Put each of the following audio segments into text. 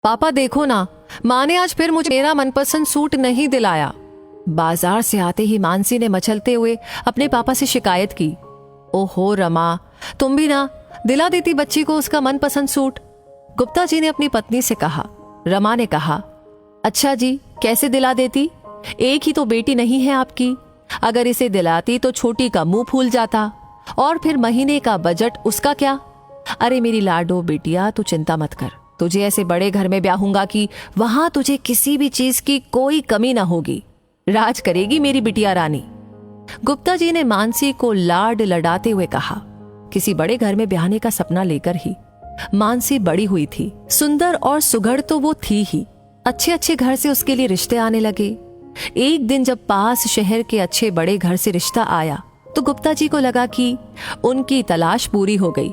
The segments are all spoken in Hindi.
पापा देखो ना, माँ ने आज फिर मुझे मेरा मनपसंद सूट नहीं दिलाया। बाजार से आते ही मानसी ने मचलते हुए अपने पापा से शिकायत की। ओहो रमा, तुम भी ना दिला देती बच्ची को उसका मनपसंद सूट। गुप्ता जी ने अपनी पत्नी से कहा। रमा ने कहा, अच्छा जी, कैसे दिला देती? एक ही तो बेटी नहीं है आपकी। अगर इसे दिलाती तो छोटी का मुंह फूल जाता, और फिर महीने का बजट उसका क्या? अरे मेरी लाडो बिटिया, तू चिंता मत कर। तुझे ऐसे बड़े घर में ब्याहूंगा कि वहां तुझे किसी भी चीज की कोई कमी ना होगी। राज करेगी मेरी बिटिया रानी। गुप्ता जी ने मानसी को लाड लडाते हुए कहा। किसी बड़े घर में ब्याहने का सपना लेकर ही मानसी बड़ी हुई थी। सुंदर और सुघड़ तो वो थी ही, अच्छे अच्छे घर से उसके लिए रिश्ते आने लगे। एक दिन जब पास शहर के अच्छे बड़े घर से रिश्ता आया तो गुप्ता जी को लगा कि उनकी तलाश पूरी हो गई।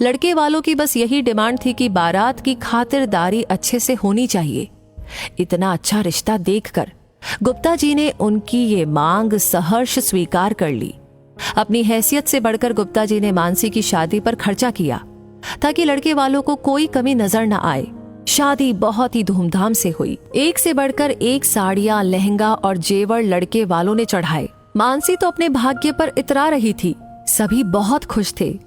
लड़के वालों की बस यही डिमांड थी कि बारात की खातिरदारी अच्छे से होनी चाहिए। इतना अच्छा रिश्ता देखकर गुप्ता जी ने उनकी ये मांग सहर्ष स्वीकार कर ली। अपनी हैसियत से बढ़कर गुप्ता जी ने मानसी की शादी पर खर्चा किया ताकि लड़के वालों को कोई कमी नजर न आए। शादी बहुत ही धूमधाम से हुई। एक से बढ़कर एक साड़ियां, लहंगा और जेवर लड़के वालों ने चढ़ाए। मानसी तो अपने भाग्य पर इतरा रही थी। सभी बहुत खुश थे।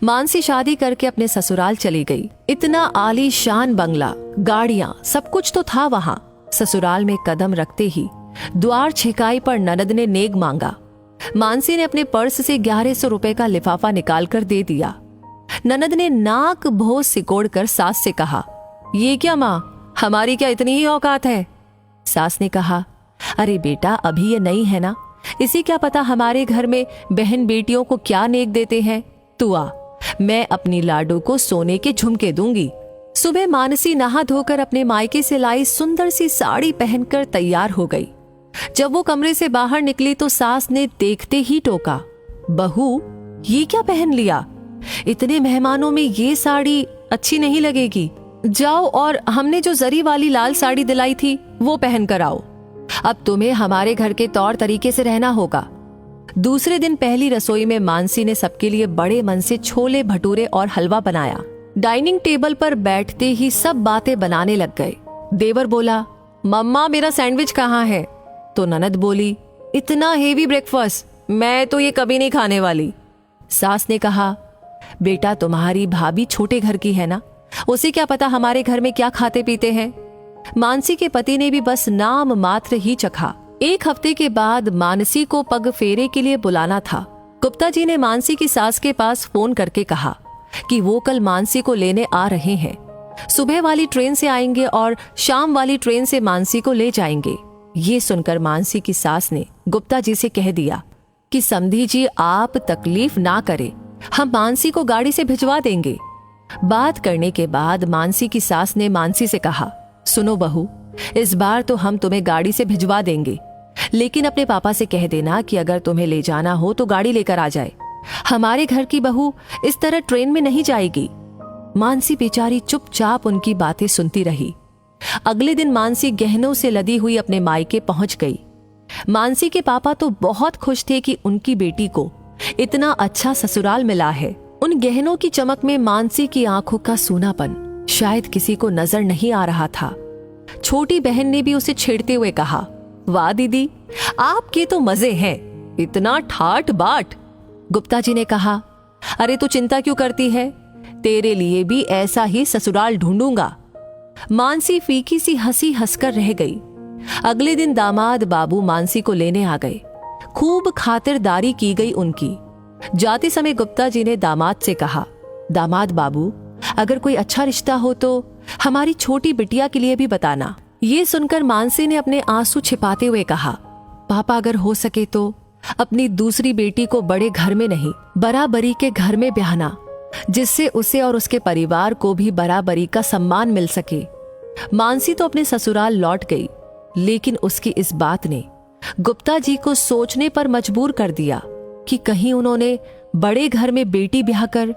मानसी शादी करके अपने ससुराल चली गई। इतना आलीशान बंगला, गाड़ियां, सब कुछ तो था वहां। ससुराल में कदम रखते ही द्वार छिकाई पर ननद ने नेग मांगा। मानसी ने अपने पर्स से 1100 रुपए का लिफाफा निकालकर दे दिया। ननद ने नाक भों सिकोड़कर सास से कहा, ये क्या माँ, हमारी क्या इतनी ही औकात है? सास ने कहा, अरे बेटा, अभी ये नहीं है ना, इसी क्या पता हमारे घर में बहन बेटियों को क्या नेक देते हैं। तू आ, मैं अपनी लाडो को सोने के झुमके दूंगी। सुबह मानसी नहा धोकर अपने मायके से लाई सुंदर सी साड़ी पहनकर तैयार हो गई। जब वो कमरे से बाहर निकली तो सास ने देखते ही टोका, बहू ये क्या पहन लिया? इतने मेहमानों में ये साड़ी अच्छी नहीं लगेगी। जाओ और हमने जो जरी वाली लाल साड़ी दिलाई थी वो पहन कर आओ। अब तुम्हें हमारे घर के तौर तरीके से रहना होगा। दूसरे दिन पहली रसोई में मानसी ने सबके लिए बड़े मन से छोले भटूरे और हलवा बनाया। डाइनिंग टेबल पर बैठते ही सब बातें बनाने लग गए। देवर बोला, मम्मा मेरा सैंडविच कहाँ है? तो ननद बोली, इतना हेवी ब्रेकफास्ट, मैं तो ये कभी नहीं खाने वाली। सास ने कहा, बेटा तुम्हारी भाभी छोटे घर की है ना, उसे क्या पता हमारे घर में क्या खाते पीते हैं। मानसी के पति ने भी बस नाम मात्र ही चखा। एक हफ्ते के बाद मानसी को पग फेरे के लिए बुलाना था। गुप्ता जी ने मानसी की सास के पास फोन करके कहा कि वो कल मानसी को लेने आ रहे हैं। सुबह वाली ट्रेन से आएंगे और शाम वाली ट्रेन से मानसी को ले जाएंगे। ये सुनकर मानसी की सास ने गुप्ता जी से कह दिया कि समधी जी आप तकलीफ ना करें, हम मानसी को गाड़ी से भिजवा देंगे। बात करने के बाद मानसी की सास ने मानसी से कहा, सुनो बहू, इस बार तो हम तुम्हें गाड़ी से भिजवा देंगे, लेकिन अपने पापा से कह देना कि अगर तुम्हें ले जाना हो तो गाड़ी लेकर आ जाए। हमारे घर की बहू इस तरह ट्रेन में नहीं जाएगी। मानसी बेचारी चुपचाप उनकी बातें सुनती रही। अगले दिन मानसी गहनों से लदी हुई अपने मायके पहुंच गई। मानसी के पापा तो बहुत खुश थे कि उनकी बेटी को इतना अच्छा ससुराल मिला है। उन गहनों की चमक में मानसी की आंखों का सूनापन शायद किसी को नजर नहीं आ रहा था। छोटी बहन ने भी उसे छेड़ते हुए कहा, वाह दीदी, आपके तो मजे हैं, इतना ठाट बाट। गुप्ता जी ने कहा, अरे तू चिंता क्यों करती है, तेरे लिए भी ऐसा ही ससुराल ढूंढूंगा। मानसी फीकी सी हंसी हंसकर रह गई। अगले दिन दामाद बाबू मानसी को लेने आ गए। खूब खातिरदारी की गई उनकी। जाते समय गुप्ता जी ने दामाद से कहा, दामाद बाबू, अगर कोई अच्छा रिश्ता हो तो हमारी छोटी बिटिया के लिए भी बताना। ये सुनकर मानसी ने अपने आंसू छिपाते हुए कहा, पापा अगर हो सके तो अपनी दूसरी बेटी को बड़े घर में नहीं, बराबरी के घर में ब्याहना, जिससे उसे और उसके परिवार को भी बराबरी का सम्मान मिल सके। मानसी तो अपने ससुराल लौट गई, लेकिन उसकी इस बात ने गुप्ता जी को सोचने पर मजबूर कर दिया कि कहीं उन्होंने बड़े घर में बेटी ब्याह कर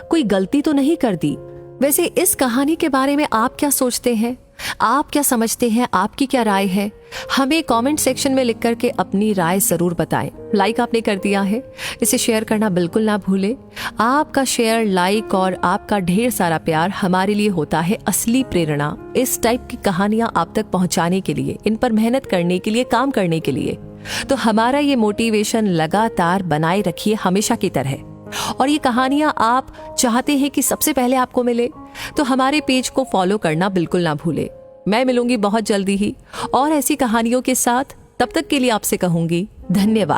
कोई गलती तो नहीं कर दी। वैसे इस कहानी के बारे में आप क्या सोचते हैं? आप क्या समझते हैं, आपकी क्या राय है? हमें कमेंट सेक्शन में लिख करके अपनी राय जरूर बताएं। लाइक आपने कर दिया है, इसे शेयर करना बिल्कुल ना भूलें। आपका शेयर, लाइक और आपका ढेर सारा प्यार हमारे लिए होता है असली प्रेरणा इस टाइप की कहानियां आप तक पहुंचाने के लिए, इन पर मेहनत करने के लिए, काम करने के लिए। तो हमारा ये मोटिवेशन लगातार बनाए रखिए हमेशा की तरह। और ये कहानियां आप चाहते हैं कि सबसे पहले आपको मिले, तो हमारे पेज को फॉलो करना बिल्कुल ना भूले। मैं मिलूंगी बहुत जल्दी ही और ऐसी कहानियों के साथ। तब तक के लिए आपसे कहूंगी धन्यवाद।